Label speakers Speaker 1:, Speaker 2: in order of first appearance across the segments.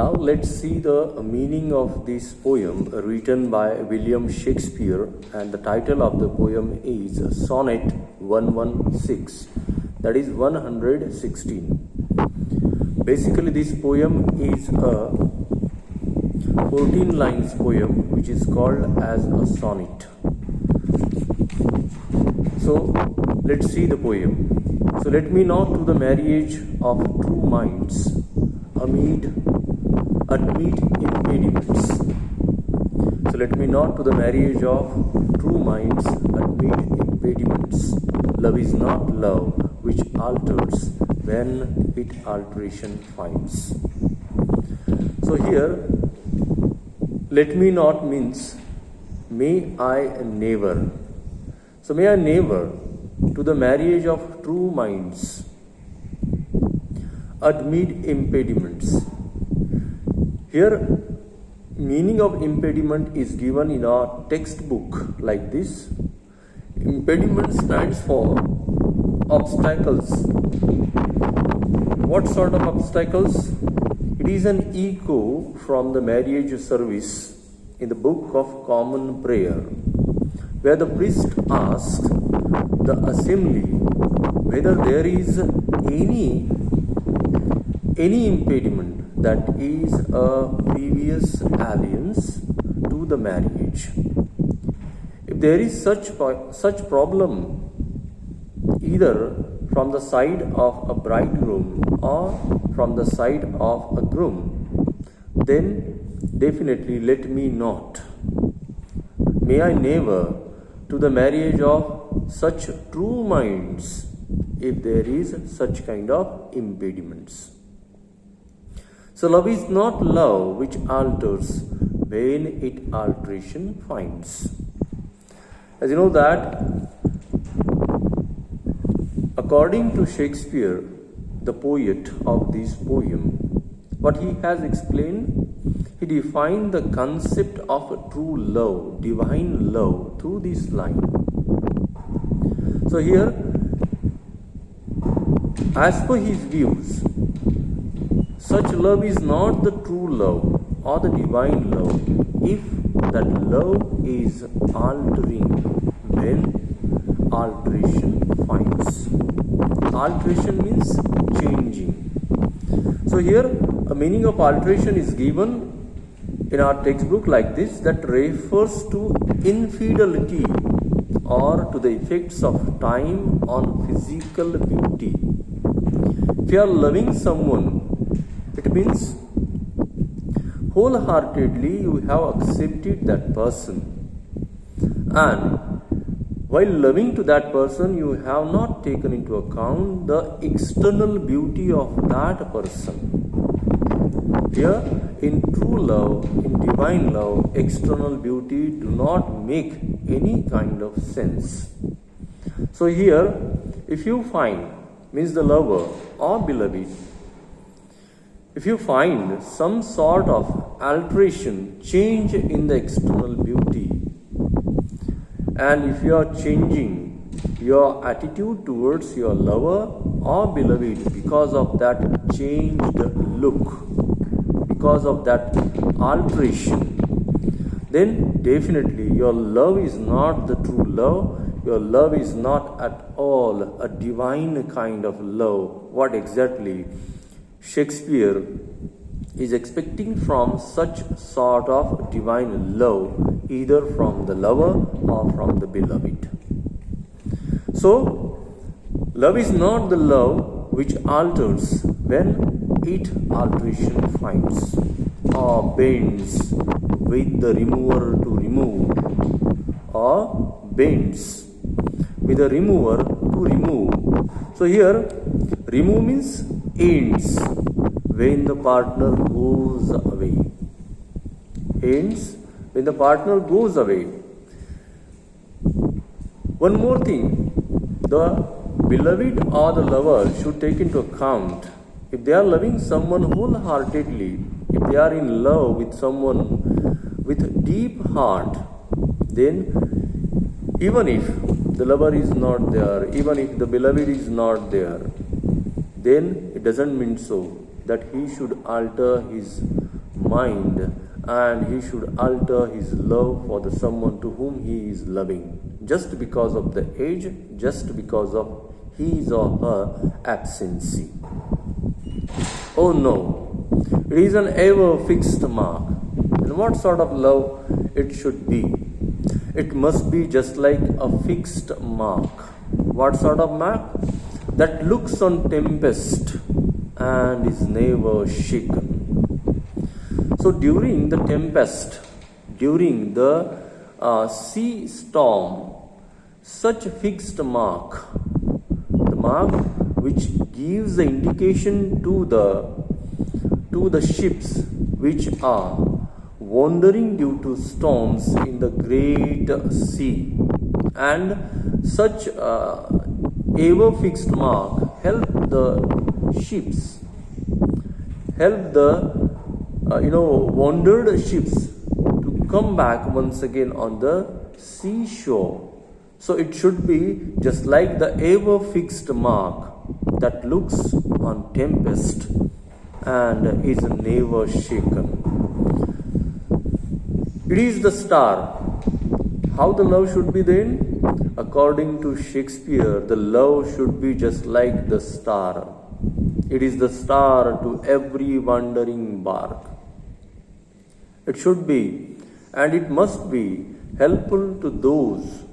Speaker 1: Now let's see the meaning of this poem written by William Shakespeare, and the title of the poem is Sonnet 116, that is 116. Basically this poem is a 14 lines poem which is called as a sonnet. So let's see the poem. So let me not to the marriage of true minds admit impediments. So let me not to the marriage of true minds admit impediments. Love is not love which alters when it alteration finds. So here, let me not means may I never. So may I never to the marriage of true minds admit impediments. Here, meaning of impediment is given in our textbook like this. Impediment stands for obstacles. What sort of obstacles? It is an echo from the marriage service in the Book of Common Prayer, where the priest asks the assembly whether there is any impediment, that is a previous alliance to the marriage. If there is such problem either from the side of a bridegroom or from the side of a groom, then definitely let me not. May I never to the marriage of such true minds if there is such kind of impediments. So love is not love which alters when it alteration finds. As you know that according to Shakespeare, the poet of this poem, what he has explained, he defined the concept of true love, divine love, through this line. So here, as per his views, such love is not the true love or the divine love if that love is altering when alteration finds. Alteration means changing. So here a meaning of alteration is given in our textbook like this, that refers to infidelity or to the effects of time on physical beauty. If you are loving someone, it means wholeheartedly you have accepted that person, and while loving to that person, you have not taken into account the external beauty of that person. Here, in true love, in divine love, external beauty do not make any kind of sense. So here, if you find, means the lover or beloved, if you find some sort of alteration, change in the external beauty, and if you are changing your attitude towards your lover or beloved because of that changed look, because of that alteration, then definitely your love is not the true love. Your love is not at all a divine kind of love. What exactly Shakespeare is expecting from such sort of divine love, either from the lover or from the beloved. So, love is not the love which alters when it alteration finds or bends with the remover to remove, or bends with the remover to remove. So here, remove means ends when the partner goes away. Ends when the partner goes away. One more thing, the beloved or the lover should take into account, if they are loving someone wholeheartedly, if they are in love with someone with deep heart, then even if the lover is not there, even if the beloved is not there, then it doesn't mean so that he should alter his mind, and he should alter his love for the someone to whom he is loving, just because of the age, just because of his or her absence. Oh no, it is an ever fixed mark. And what sort of love it should be? It must be just like a fixed mark. What sort of mark? That looks on tempest and is never shaken. So during the tempest, during the sea storm, such a fixed mark, the mark which gives the indication to the ships which are wandering due to storms in the great sea, and such ever fixed mark help the ships, help the wandered ships to come back once again on the seashore. So it should be just like the ever fixed mark that looks on tempest and is never shaken. It is the star. How the love should be then? According to Shakespeare, the love should be just like the star. It is the star to every wandering bark. It should be, and it must be, helpful to those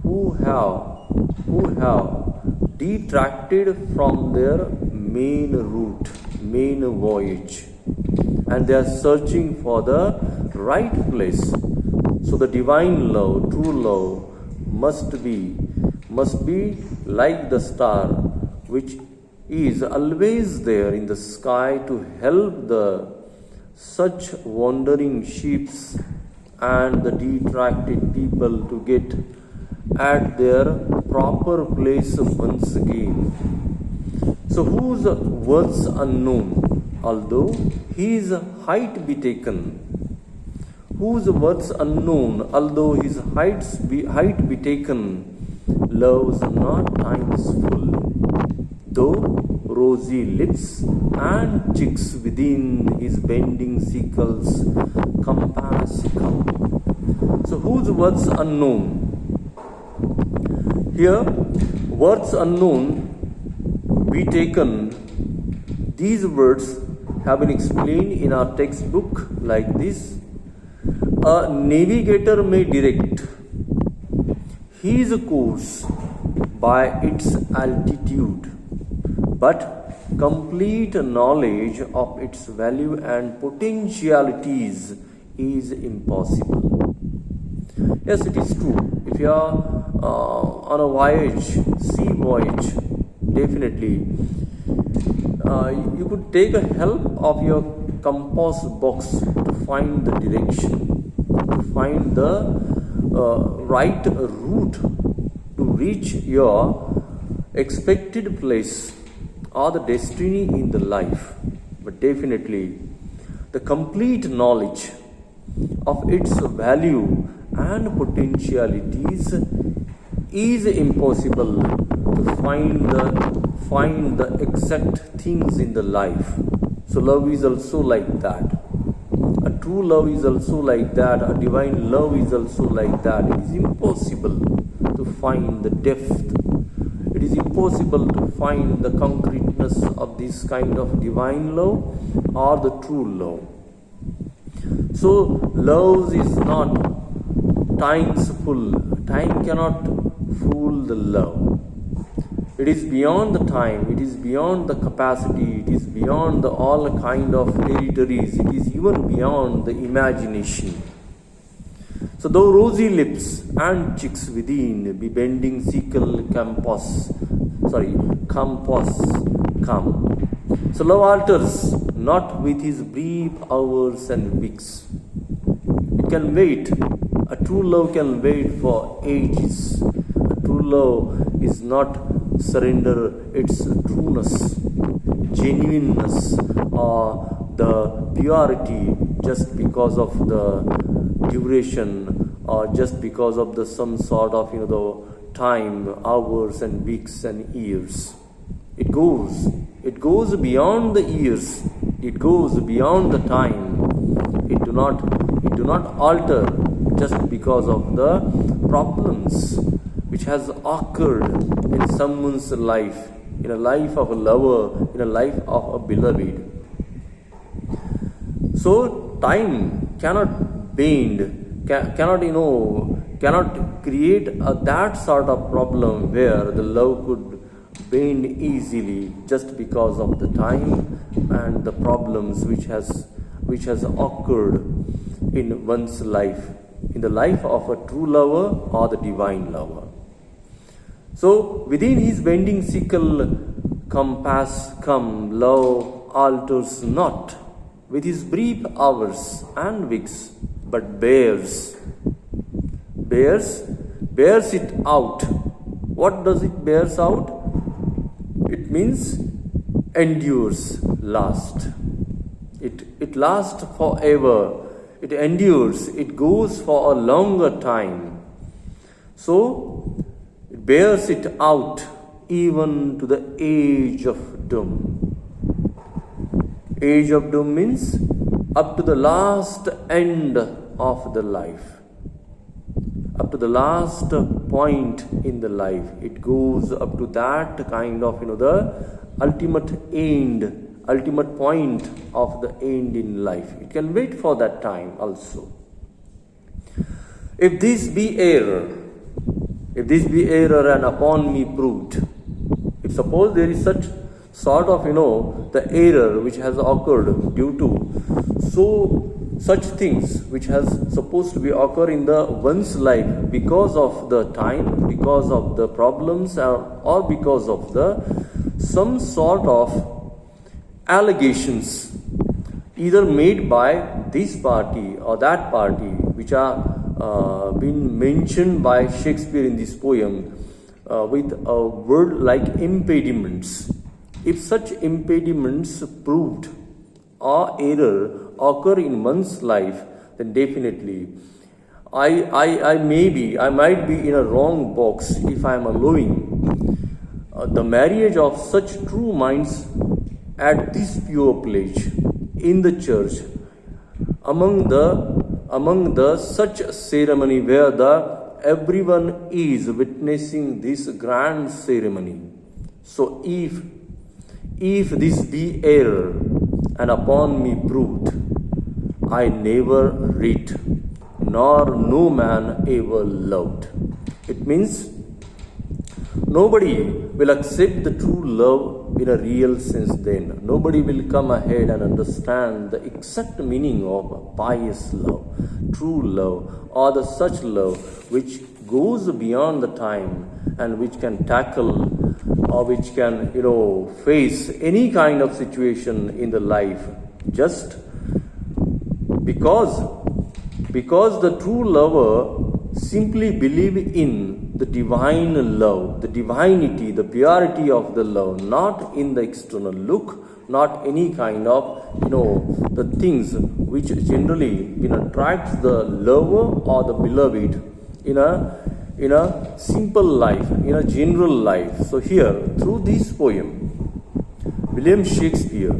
Speaker 1: who have detracted from their main route, main voyage, and they are searching for the right place. So the divine love, true love, must be like the star, which is always there in the sky to help the such wandering ships and the detracted people to get at their proper place once again. So whose words unknown, although his height be taken. Whose words unknown, although his height be taken, love's not times full. Though rosy lips and cheeks within his bending sickles compass come. So whose words unknown? Here, words unknown be taken. These words have been explained in our textbook like this. A navigator may direct his course by its altitude, but complete knowledge of its value and potentialities is impossible. Yes, it is true. If you are on a voyage, sea voyage, definitely you could take a help of your compass box to find the direction, to find the right route to reach your expected place or the destiny in the life. But definitely the complete knowledge of its value and potentialities is impossible to find the exact things in the life. So love is also like that. A true love is also like that. A divine love is also like that. It is impossible to find the depth. It is impossible to find the concreteness of this kind of divine love or the true love. So love is not times full. Time cannot fool the love. It is beyond the time, it is beyond the capacity, it is beyond all kind of territories, it is even beyond the imagination. So though rosy lips and cheeks within be bending sickle compass come. So love alters not with his brief hours and weeks. It can wait. A true love can wait for ages. A true love is not surrender its trueness, genuineness, or the purity just because of the duration or just because of the some sort of the time, hours and weeks and years. It goes beyond the years. It goes beyond the time. It do not alter just because of the problems which has occurred in someone's life, in a life of a lover, in a life of a beloved. So time cannot bend, cannot create that sort of problem where the love could bend easily just because of the time and the problems which has occurred in one's life, in the life of a true lover or the divine lover. So within his bending sickle compass come, love alters not with his brief hours and weeks, but bears it out. What does it bears out? It means endures, last. It lasts forever. It endures. It goes for a longer time. So it bears it out even to the age of doom. Age of doom means up to the last end of the life. Up to the last point in the life. It goes up to that kind of, the ultimate end, ultimate point of the end in life. It can wait for that time also. If this be error and upon me proved, if suppose there is such sort of, the error which has occurred due to such things which has supposed to be occur in the one's life because of the time, because of the problems, or because of the some sort of allegations either made by this party or that party, which are been mentioned by Shakespeare in this poem with a word like impediments. If such impediments proved or error occur in one's life, then definitely I might be in a wrong box if I am allowing the marriage of such true minds at this pure pledge in the church, among the such ceremony where everyone is witnessing this grand ceremony. So if this be error and upon me proved, I never read, nor no man ever loved. It means nobody will accept the true love in a real sense then. Nobody will come ahead and understand the exact meaning of pious love, true love, or the such love which goes beyond the time and which can tackle or which can, face any kind of situation in the life just because the true lover simply believe in the divine love, the divinity, the purity of the love, not in the external look, not any kind of, the things which generally, attracts the lover or the beloved in a simple life, in a general life. So here, through this poem, William Shakespeare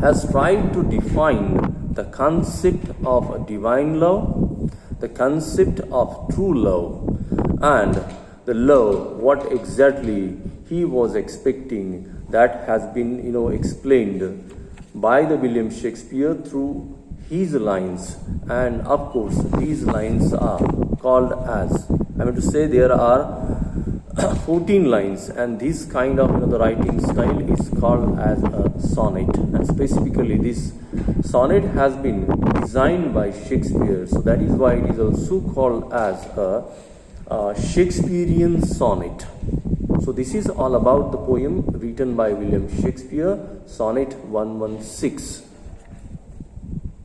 Speaker 1: has tried to define the concept of divine love, the concept of true love, and the love, what exactly he was expecting, that has been, explained by the William Shakespeare through his lines. And of course, these lines are called as, there are 14 lines, and this kind of, the writing style is called as a sonnet. And specifically, this sonnet has been designed by Shakespeare, so that is why it is also called as a Shakespearean sonnet. So this is all about the poem written by William Shakespeare, Sonnet 116.